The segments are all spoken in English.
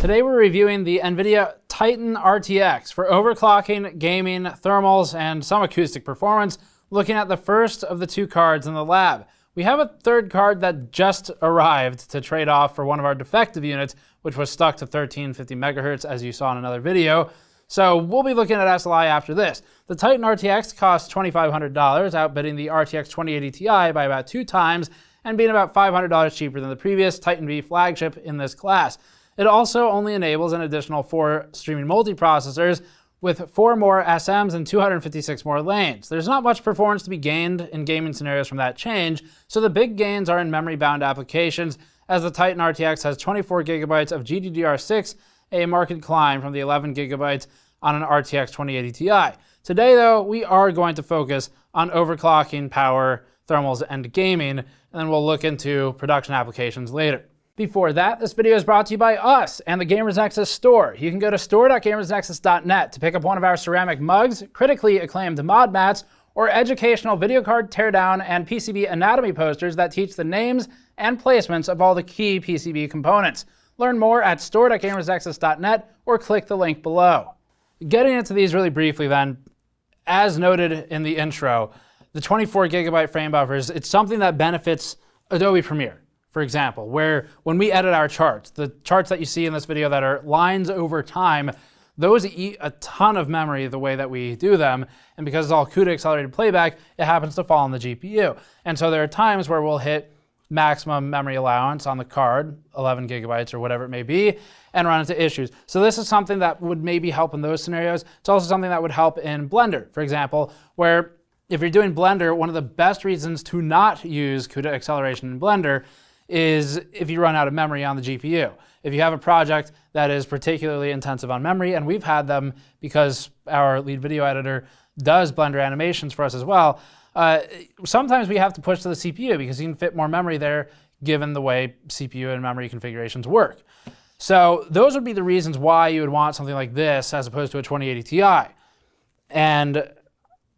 Today we're reviewing the NVIDIA Titan RTX for overclocking, gaming, thermals, and some acoustic performance, looking at the first of the two cards in the lab. We have a third card that just arrived to trade off for one of our defective units, which was stuck to 1350 megahertz, as you saw in another video. So we'll be looking at SLI after this. The Titan RTX costs $2,500, outbidding the RTX 2080 Ti by about 2 times, and being about $500 cheaper than the previous Titan V flagship in this class. It also only enables an additional 4 streaming multiprocessors with 4 more SMs and 256 more lanes. There's not much performance to be gained in gaming scenarios from that change, so the big gains are in memory-bound applications, as the Titan RTX has 24 gigabytes of GDDR6, a marked climb from the 11 gigabytes on an RTX 2080 Ti. Today, though, we are going to focus on overclocking, power, thermals, and gaming, and then we'll look into production applications later. Before that, this video is brought to you by us and the Gamers Nexus store. You can go to store.gamersnexus.net to pick up one of our ceramic mugs, critically acclaimed mod mats, or educational video card teardown and PCB anatomy posters that teach the names and placements of all the key PCB components. Learn more at store.gamersnexus.net or click the link below. Getting into these really briefly then, as noted in the intro, the 24 gigabyte frame buffers, it's something that benefits Adobe Premiere. For example, where when we edit our charts, the charts that you see in this video that are lines over time, those eat a ton of memory the way that we do them. And because it's all CUDA-accelerated playback, it happens to fall on the GPU. And so there are times where we'll hit maximum memory allowance on the card, 11 gigabytes or whatever it may be, and run into issues. So this is something that would maybe help in those scenarios. It's also something that would help in Blender, for example, where if you're doing Blender, one of the best reasons to not use CUDA acceleration in Blender is if you run out of memory on the GPU. If you have a project that is particularly intensive on memory, and we've had them because our lead video editor does Blender animations for us as well, sometimes we have to push to the CPU because you can fit more memory there given the way CPU and memory configurations work. So those would be the reasons why you would want something like this as opposed to a 2080 Ti. And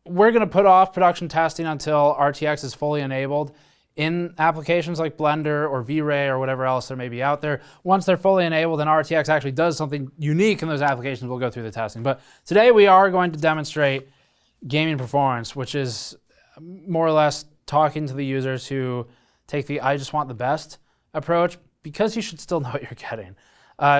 we're going to put off production testing until RTX is fully enabled in applications like Blender or V-Ray or whatever else there may be out there. Once they're fully enabled and RTX actually does something unique in those applications, we'll go through the testing. But today we are going to demonstrate gaming performance, which is more or less talking to the users who take the I just want the best approach, because you should still know what you're getting.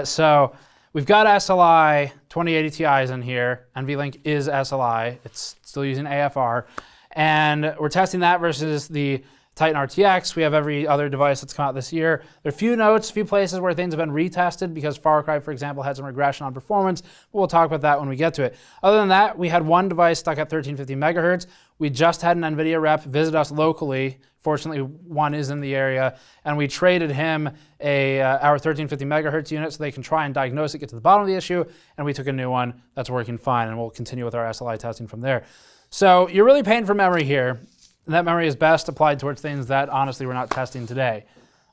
So we've got SLI 2080 Ti's in here. NVLink is SLI. It's still using AFR. And we're testing that versus the Titan RTX. We have every other device that's come out this year. There are a few notes, a few places where things have been retested because Far Cry, for example, had some regression on performance, but we'll talk about that when we get to it. Other than that, we had one device stuck at 1350 megahertz. We just had an NVIDIA rep visit us locally. Fortunately, one is in the area, and we traded him our 1350 megahertz unit so they can try and diagnose it, get to the bottom of the issue, and we took a new one that's working fine, and we'll continue with our SLI testing from there. So you're really paying for memory here. And that memory is best applied towards things that honestly we're not testing today.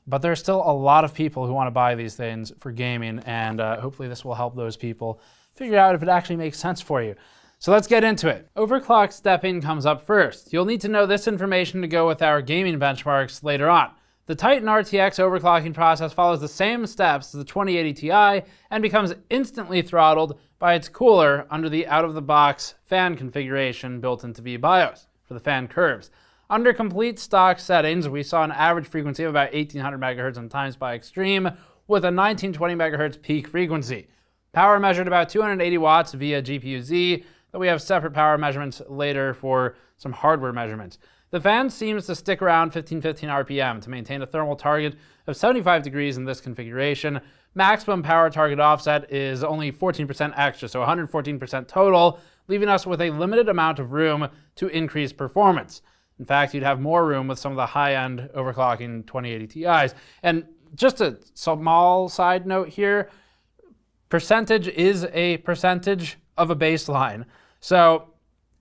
But there's still a lot of people who want to buy these things for gaming, and hopefully this will help those people figure out if it actually makes sense for you. So let's get into it. Overclock Stepping comes up first. You'll need to know this information to go with our gaming benchmarks later on. The Titan RTX overclocking process follows the same steps as the 2080 Ti and becomes instantly throttled by its cooler under the out-of-the-box fan configuration built into vBIOS for the fan curves. Under complete stock settings, we saw an average frequency of about 1800 megahertz on Time Spy Extreme with a 1920 megahertz peak frequency. Power measured about 280 watts via GPU-Z, though we have separate power measurements later for some hardware measurements. The fan seems to stick around 1515 RPM to maintain a thermal target of 75 degrees in this configuration. Maximum power target offset is only 14% extra, so 114% total, leaving us with a limited amount of room to increase performance. In fact, you'd have more room with some of the high-end overclocking 2080 Ti's. And just a small side note here, percentage is a percentage of a baseline. So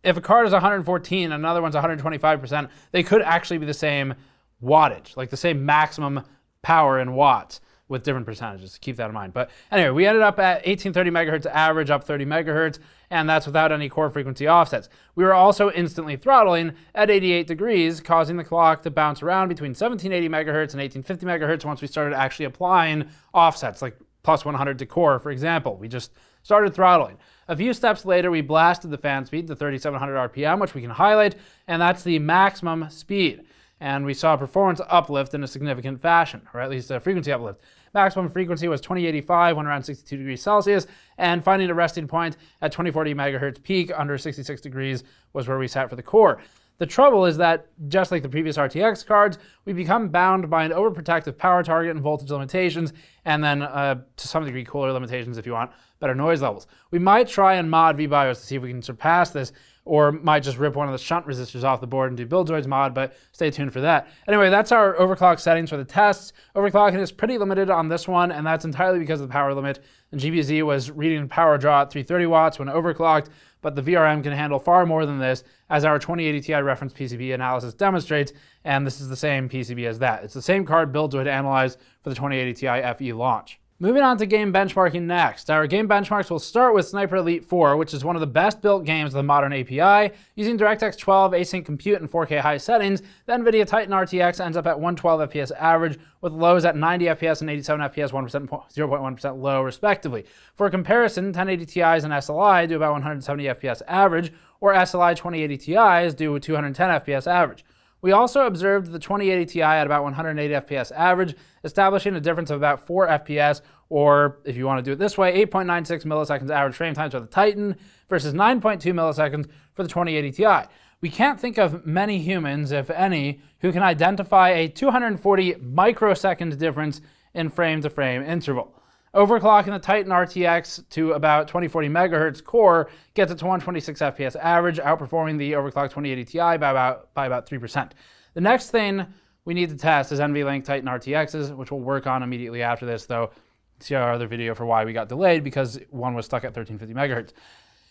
if a card is 114 and another one's 125%, they could actually be the same wattage, like the same maximum power in watts with different percentages. Keep that in mind. But anyway, we ended up at 1830 megahertz average, up 30 megahertz, and that's without any core frequency offsets. We were also instantly throttling at 88 degrees, causing the clock to bounce around between 1780 megahertz and 1850 megahertz once we started actually applying offsets, like plus 100 to core, for example. We just started throttling. A few steps later, we blasted the fan speed to 3700 RPM, which we can highlight, and that's the maximum speed. And we saw a performance uplift in a significant fashion, or at least a frequency uplift. Maximum frequency was 2085 when around 62 degrees Celsius, and finding a resting point at 2040 megahertz peak under 66 degrees was where we sat for the core. The trouble is that, just like the previous RTX cards, we become bound by an overprotective power target and voltage limitations, and then to some degree cooler limitations if you want better noise levels. We might try and mod VBIOS to see if we can surpass this, or might just rip one of the shunt resistors off the board and do Buildroids mod, but stay tuned for that. Anyway, that's our overclock settings for the tests. Overclocking is pretty limited on this one, and that's entirely because of the power limit. The GPZ was reading power draw at 330 watts when overclocked, but the VRM can handle far more than this, as our 2080 Ti reference PCB analysis demonstrates, and this is the same PCB as that. It's the same card Buildroid analyzed for the 2080 Ti FE launch. Moving on to game benchmarking next. Our game benchmarks will start with Sniper Elite 4, which is one of the best built games with a modern API. Using DirectX 12 async compute and 4K high settings, the NVIDIA Titan RTX ends up at 112 FPS average, with lows at 90 FPS and 87 FPS, 0.1% low respectively. For comparison, 1080 Ti's and SLI do about 170 FPS average, or SLI 2080 Ti's do 210 FPS average. We also observed the 2080 Ti at about 180 FPS average, establishing a difference of about 4 FPS, or if you want to do it this way, 8.96 milliseconds average frame times for the Titan versus 9.2 milliseconds for the 2080 Ti. We can't think of many humans, if any, who can identify a 240 microsecond difference in frame-to-frame interval. Overclocking the Titan RTX to about 2040 megahertz core gets it to 126 FPS average, outperforming the overclocked 2080 Ti by about 3%. The next thing we need to test is NVLink Titan RTXs, which we'll work on immediately after this, though. See our other video for why we got delayed, because one was stuck at 1350 megahertz.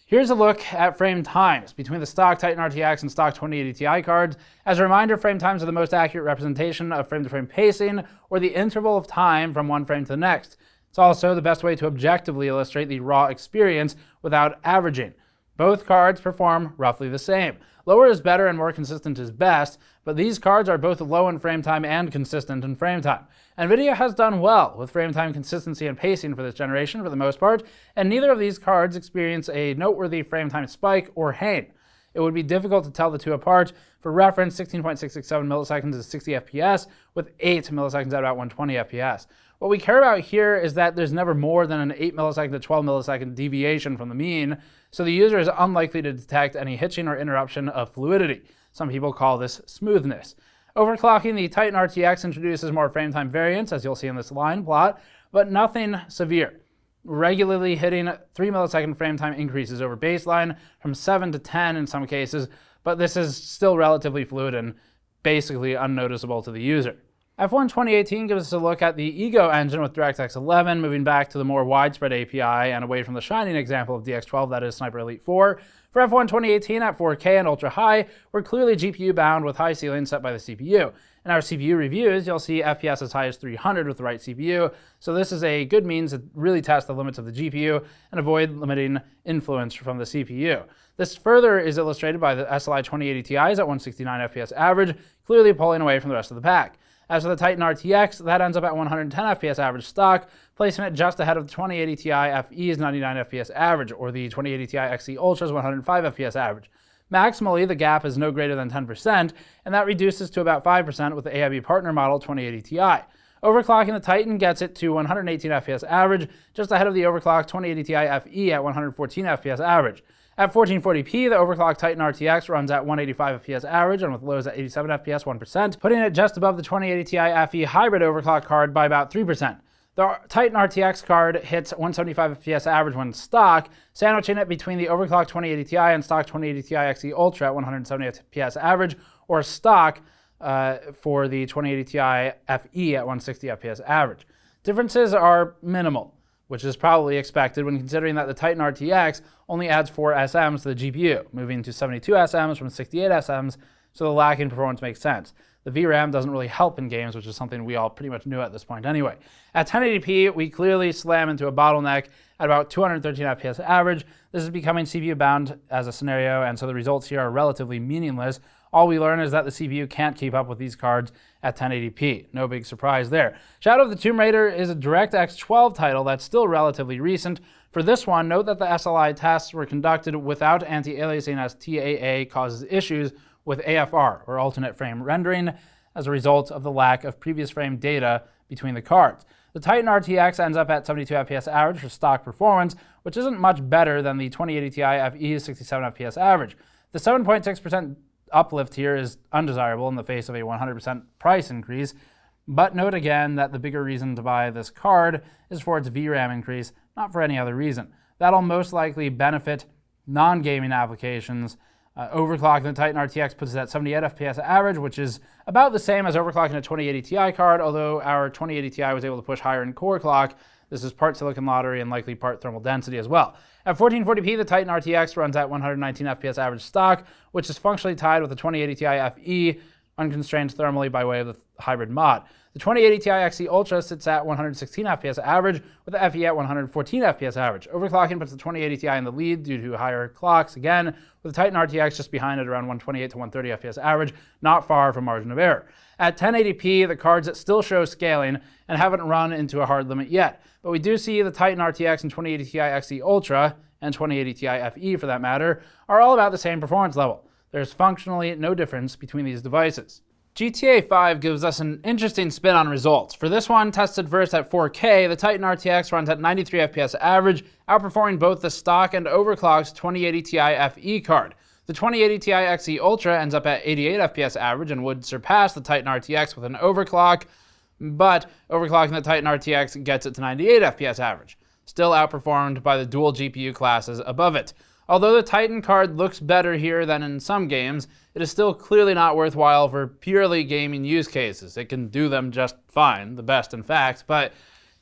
Here's a look at frame times between the stock Titan RTX and stock 2080 Ti cards. As a reminder, frame times are the most accurate representation of frame-to-frame pacing, or the interval of time from one frame to the next. It's also the best way to objectively illustrate the raw experience without averaging. Both cards perform roughly the same. Lower is better and more consistent is best, but these cards are both low in frame time and consistent in frame time. NVIDIA has done well with frame time consistency and pacing for this generation for the most part, and neither of these cards experience a noteworthy frame time spike or hang. It would be difficult to tell the two apart. For reference, 16.667 milliseconds is 60 FPS, with 8 milliseconds at about 120 FPS. What we care about here is that there's never more than an 8 millisecond to 12 millisecond deviation from the mean, so the user is unlikely to detect any hitching or interruption of fluidity. Some people call this smoothness. Overclocking the Titan RTX introduces more frame time variance, as you'll see in this line plot, but nothing severe. Regularly hitting 3 millisecond frame time increases over baseline, from 7 to 10 in some cases, but this is still relatively fluid and basically unnoticeable to the user. F1 2018 gives us a look at the Ego engine with DirectX 11, moving back to the more widespread API and away from the shining example of DX12, that is Sniper Elite 4. For F1 2018 at 4K and ultra high, we're clearly GPU bound with high ceilings set by the CPU. In our CPU reviews, you'll see FPS as high as 300 with the right CPU, so this is a good means to really test the limits of the GPU and avoid limiting influence from the CPU. This further is illustrated by the SLI 2080 Ti's at 169 FPS average, clearly pulling away from the rest of the pack. As for the Titan RTX, that ends up at 110 FPS average stock, placing it just ahead of the 2080 Ti FE's 99 FPS average, or the 2080 Ti XE Ultra's 105 FPS average. Maximally, the gap is no greater than 10%, and that reduces to about 5% with the AIB partner model 2080 Ti. Overclocking the Titan gets it to 118 FPS average, just ahead of the overclocked 2080 Ti FE at 114 FPS average. At 1440p, the overclocked Titan RTX runs at 185 FPS average and with lows at 87 FPS, 1%, putting it just above the 2080 Ti FE hybrid overclock card by about 3%. The Titan RTX card hits 175 FPS average when stock, sandwiching it between the overclocked 2080 Ti and stock 2080 Ti XE Ultra at 170 FPS average, or stock for the 2080 Ti FE at 160 FPS average. Differences are minimal, which is probably expected when considering that the Titan RTX only adds 4 SMs to the GPU, moving to 72 SMs from 68 SMs, so the lack in performance makes sense. The VRAM doesn't really help in games, which is something we all pretty much knew at this point anyway. At 1080p, we clearly slam into a bottleneck at about 213 FPS average. This is becoming CPU bound as a scenario, and so the results here are relatively meaningless. All we learn is that the CPU can't keep up with these cards at 1080p. No big surprise there. Shadow of the Tomb Raider is a DirectX 12 title that's still relatively recent. For this one, note that the SLI tests were conducted without anti-aliasing, as TAA causes issues with AFR, or alternate frame rendering, as a result of the lack of previous frame data between the cards. The Titan RTX ends up at 72 FPS average for stock performance, which isn't much better than the 2080 Ti FE's 67 FPS average. The 7.6% uplift here is undesirable in the face of a 100% price increase, but note again that the bigger reason to buy this card is for its VRAM increase, not for any other reason. That'll most likely benefit non-gaming applications. Overclocking the Titan RTX puts it at 78 FPS average, which is about the same as overclocking a 2080 Ti card, although our 2080 Ti was able to push higher in core clock. This is part silicon lottery and likely part thermal density as well. At 1440p, the Titan RTX runs at 119 FPS average stock, which is functionally tied with the 2080 Ti FE, unconstrained thermally by way of the hybrid mod. The 2080 Ti Xe Ultra sits at 116 FPS average, with the FE at 114 FPS average. Overclocking puts the 2080 Ti in the lead due to higher clocks, again, with the Titan RTX just behind it around 128 to 130 FPS average, not far from margin of error. At 1080p, the cards still show scaling and haven't run into a hard limit yet, but we do see the Titan RTX and 2080 Ti Xe Ultra, and 2080 Ti FE for that matter, are all about the same performance level. There's functionally no difference between these devices. GTA 5 gives us an interesting spin on results. For this one, tested first at 4K, the Titan RTX runs at 93 FPS average, outperforming both the stock and overclocked 2080 Ti FE card. The 2080 Ti Xe Ultra ends up at 88 FPS average and would surpass the Titan RTX with an overclock, but overclocking the Titan RTX gets it to 98 FPS average, still outperformed by the dual GPU classes above it. Although the Titan card looks better here than in some games, it is still clearly not worthwhile for purely gaming use cases. It can do them just fine, the best in fact, but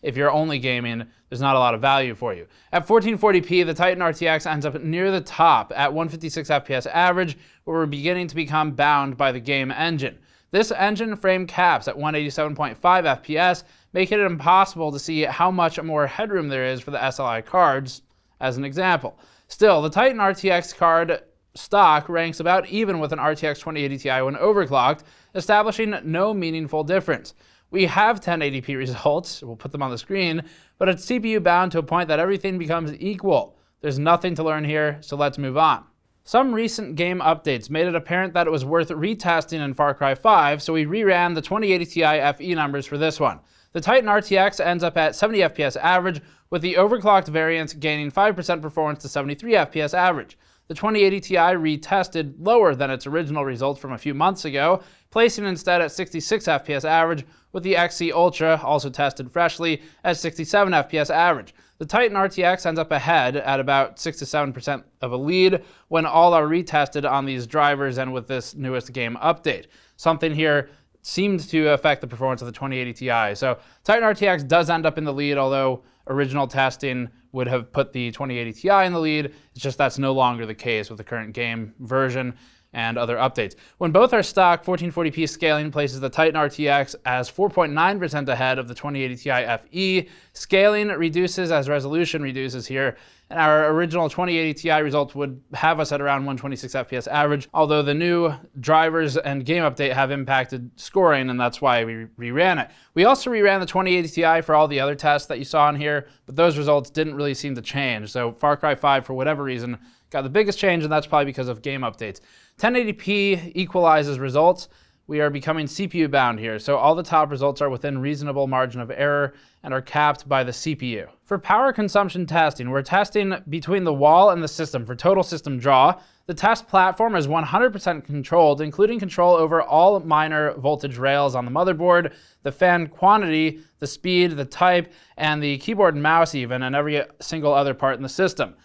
if you're only gaming, there's not a lot of value for you. At 1440p, the Titan RTX ends up near the top at 156 FPS average, where we're beginning to become bound by the game engine. This engine frame caps at 187.5 FPS, making it impossible to see how much more headroom there is for the SLI cards, as an example. Still, the Titan RTX card stock ranks about even with an RTX 2080 Ti when overclocked, establishing no meaningful difference. We have 1080p results, we'll put them on the screen, but it's CPU bound to a point that everything becomes equal. There's nothing to learn here, so let's move on. Some recent game updates made it apparent that it was worth retesting in Far Cry 5, so we reran the 2080 Ti FE numbers for this one. The Titan RTX ends up at 70 FPS average, with the overclocked variant gaining 5% performance to 73 FPS average. The 2080 Ti retested lower than its original results from a few months ago, placing instead at 66 FPS average, with the Xe Ultra, also tested freshly, at 67 FPS average. The Titan RTX ends up ahead at about 6 to 7% of a lead when all are retested on these drivers and with this newest game update. Something here seemed to affect the performance of the 2080 Ti. So Titan RTX does end up in the lead, although original testing would have put the 2080 Ti in the lead. It's just that's no longer the case with the current game version and other updates. When both are stock, 1440p scaling places the Titan RTX as 4.9% ahead of the 2080 Ti FE. Scaling reduces as resolution reduces here, and our original 2080 Ti results would have us at around 126 FPS average, although the new drivers and game update have impacted scoring, and that's why we reran it. We also reran the 2080 Ti for all the other tests that you saw in here, but those results didn't really seem to change. So Far Cry 5, for whatever reason, got the biggest change, and that's probably because of game updates. 1080p equalizes results. We are becoming CPU bound here, so all the top results are within reasonable margin of error and are capped by the CPU. For power consumption testing, we're testing between the wall and the system for total system draw. The test platform is 100% controlled, including control over all minor voltage rails on the motherboard, the fan quantity, the speed, the type, and the keyboard and mouse even, and every single other part in the system.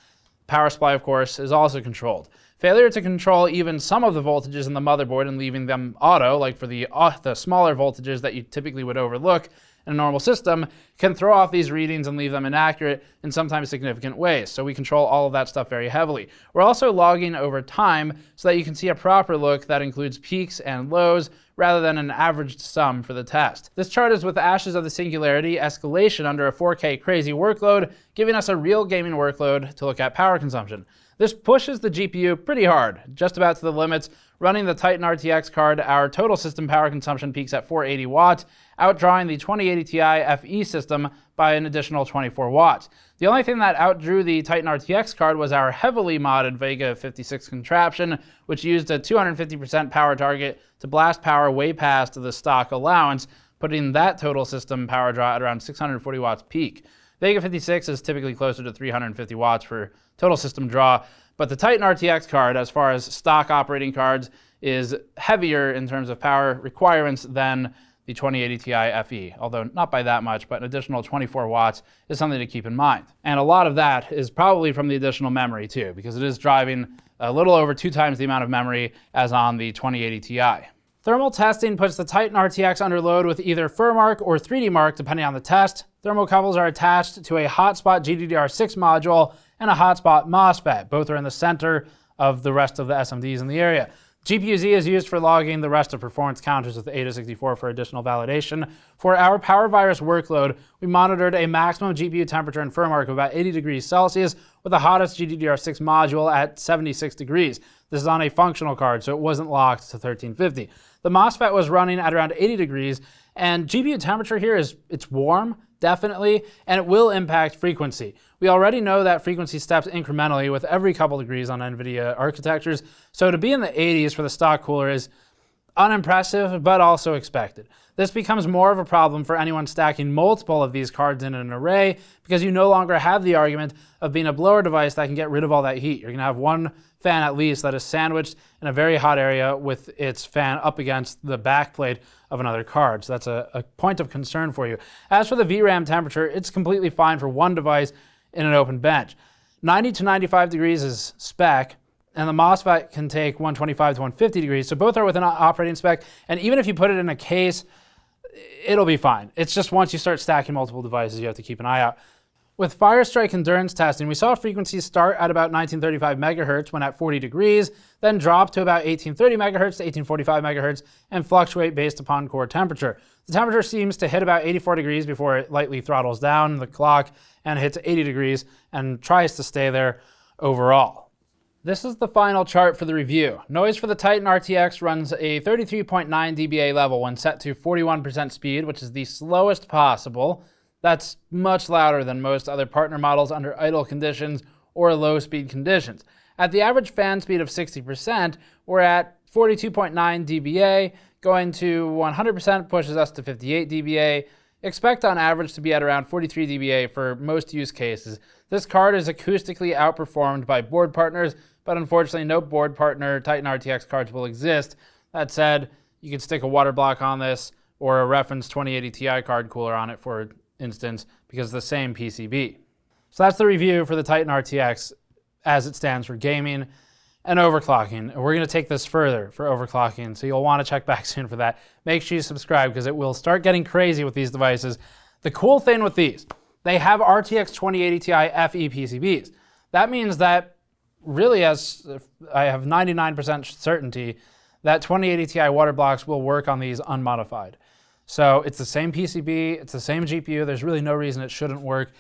Power supply, of course, is also controlled. Failure to control even some of the voltages in the motherboard and leaving them auto, like for the smaller voltages that you typically would overlook in a normal system, can throw off these readings and leave them inaccurate in sometimes significant ways. So we control all of that stuff very heavily. We're also logging over time so that you can see a proper look that includes peaks and lows rather than an averaged sum for the test. This chart is with Ashes of the Singularity escalation under a 4K crazy workload, giving us a real gaming workload to look at power consumption. This pushes the GPU pretty hard, just about to the limits. Running the Titan RTX card, our total system power consumption peaks at 480 watts, outdrawing the 2080 Ti FE system by an additional 24 watts. The only thing that outdrew the Titan RTX card was our heavily modded Vega 56 contraption, which used a 250% power target to blast power way past the stock allowance, putting that total system power draw at around 640 watts peak. Vega 56 is typically closer to 350 watts for total system draw, but the Titan RTX card, as far as stock operating cards, is heavier in terms of power requirements than the 2080 Ti FE, although not by that much, but an additional 24 watts is something to keep in mind. And a lot of that is probably from the additional memory too, because it is driving a little over 2 times the amount of memory as on the 2080 Ti. Thermal testing puts the Titan RTX under load with either FurMark or 3D Mark, depending on the test. Thermocouples are attached to a hotspot GDDR6 module and a hotspot MOSFET. Both are in the center of the rest of the SMDs in the area. GPU-Z is used for logging the rest of performance counters with AIDA64 for additional validation. For our power virus workload, we monitored a maximum GPU temperature in FurMark of about 80 degrees Celsius with the hottest GDDR6 module at 76 degrees. This is on a functional card, so it wasn't locked to 1350. The MOSFET was running at around 80 degrees, and GPU temperature here it's warm, definitely, and it will impact frequency. We already know that frequency steps incrementally with every couple degrees on NVIDIA architectures, so to be in the 80s for the stock cooler is unimpressive, but also expected. This becomes more of a problem for anyone stacking multiple of these cards in an array because you no longer have the argument of being a blower device that can get rid of all that heat. You're gonna have one fan at least that is sandwiched in a very hot area with its fan up against the backplate of another card. So that's a point of concern for you. As for the VRAM temperature, it's completely fine for one device in an open bench. 90 to 95 degrees is spec, and the MOSFET can take 125 to 150 degrees, so both are within operating spec, and even if you put it in a case, it'll be fine. It's just once you start stacking multiple devices, you have to keep an eye out. With Firestrike endurance testing, we saw frequencies start at about 1935 megahertz when at 40 degrees, then drop to about 1830 megahertz to 1845 megahertz, and fluctuate based upon core temperature. The temperature seems to hit about 84 degrees before it lightly throttles down the clock and hits 80 degrees and tries to stay there overall. This is the final chart for the review. Noise for the Titan RTX runs a 33.9 dBA level when set to 41% speed, which is the slowest possible. That's much louder than most other partner models under idle conditions or low speed conditions. At the average fan speed of 60%, we're at 42.9 dBA. Going to 100% pushes us to 58 dBA. Expect on average to be at around 43 dBA for most use cases. This card is acoustically outperformed by board partners, but unfortunately no board partner Titan RTX cards will exist. That said, you can stick a Waterblock on this or a reference 2080 Ti card cooler on it, for instance, because it's the same PCB. So that's the review for the Titan RTX as it stands for gaming and overclocking. We're going to take this further for overclocking, so you'll want to check back soon for that. Make sure you subscribe because it will start getting crazy with these devices. The cool thing with these, they have RTX 2080 Ti FE PCBs. That means that really, as I have 99% certainty, that 2080 Ti Waterblocks will work on these unmodified. So it's the same PCB, it's the same GPU, there's really no reason it shouldn't work.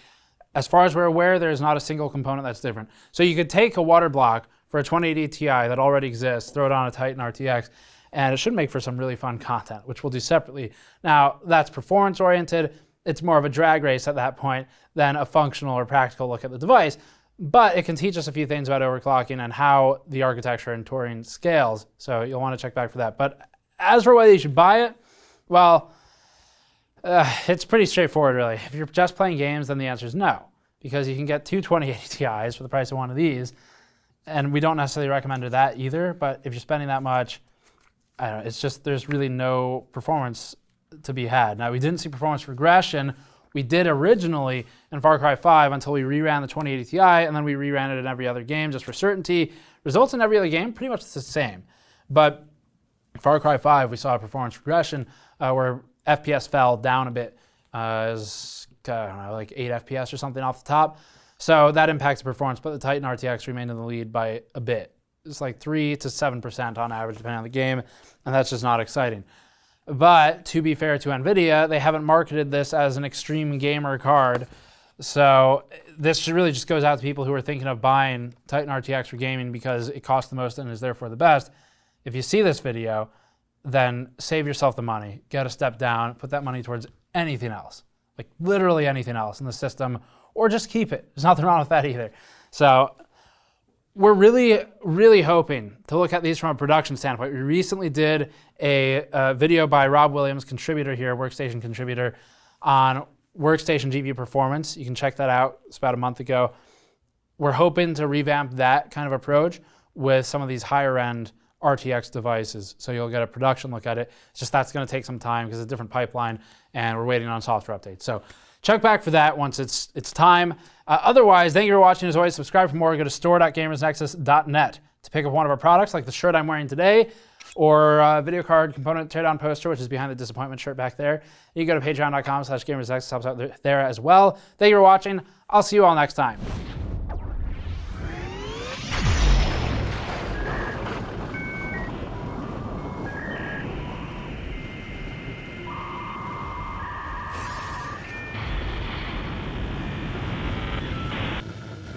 As far as we're aware, there's not a single component that's different. So you could take a Waterblock for a 2080 Ti that already exists, throw it on a Titan RTX, and it should make for some really fun content, which we'll do separately. Now, that's performance-oriented. It's more of a drag race at that point than a functional or practical look at the device, but it can teach us a few things about overclocking and how the architecture in Turing scales, so you'll want to check back for that. But as for whether you should buy it, well, it's pretty straightforward, really. If you're just playing games, then the answer is no, because you can get two 2080 Ti's for the price of one of these, and we don't necessarily recommend that either, but if you're spending that much, I don't know, it's just there's really no performance to be had. Now, we didn't see performance regression. We did originally in Far Cry 5 until we reran the 2080 Ti, and then we reran it in every other game just for certainty. Results in every other game, pretty much the same. But Far Cry 5, we saw a performance regression where FPS fell down a bit, as I don't know, like 8 FPS or something off the top. So that impacts the performance, but the Titan RTX remained in the lead by a bit. It's like 3 to 7% on average, depending on the game, and that's just not exciting. But to be fair to NVIDIA, they haven't marketed this as an extreme gamer card, so this really just goes out to people who are thinking of buying Titan RTX for gaming because it costs the most and is therefore the best. If you see this video, then save yourself the money, get a step down, put that money towards anything else, like literally anything else in the system, or just keep it. There's nothing wrong with that either. So we're really, really hoping to look at these from a production standpoint. We recently did a video by Rob Williams, contributor here, workstation contributor, on workstation GPU performance. You can check that out. It's about a month ago. We're hoping to revamp that kind of approach with some of these higher end RTX devices. So you'll get a production look at it. It's just that's going to take some time because it's a different pipeline and we're waiting on software updates. So check back for that once it's time. Otherwise, thank you for watching. As always, subscribe for more. Go to store.gamersnexus.net to pick up one of our products like the shirt I'm wearing today, or video card component teardown poster, which is behind the disappointment shirt back there. You can go to patreon.com/gamersnexus, helps out there as well. Thank you for watching. I'll see you all next time.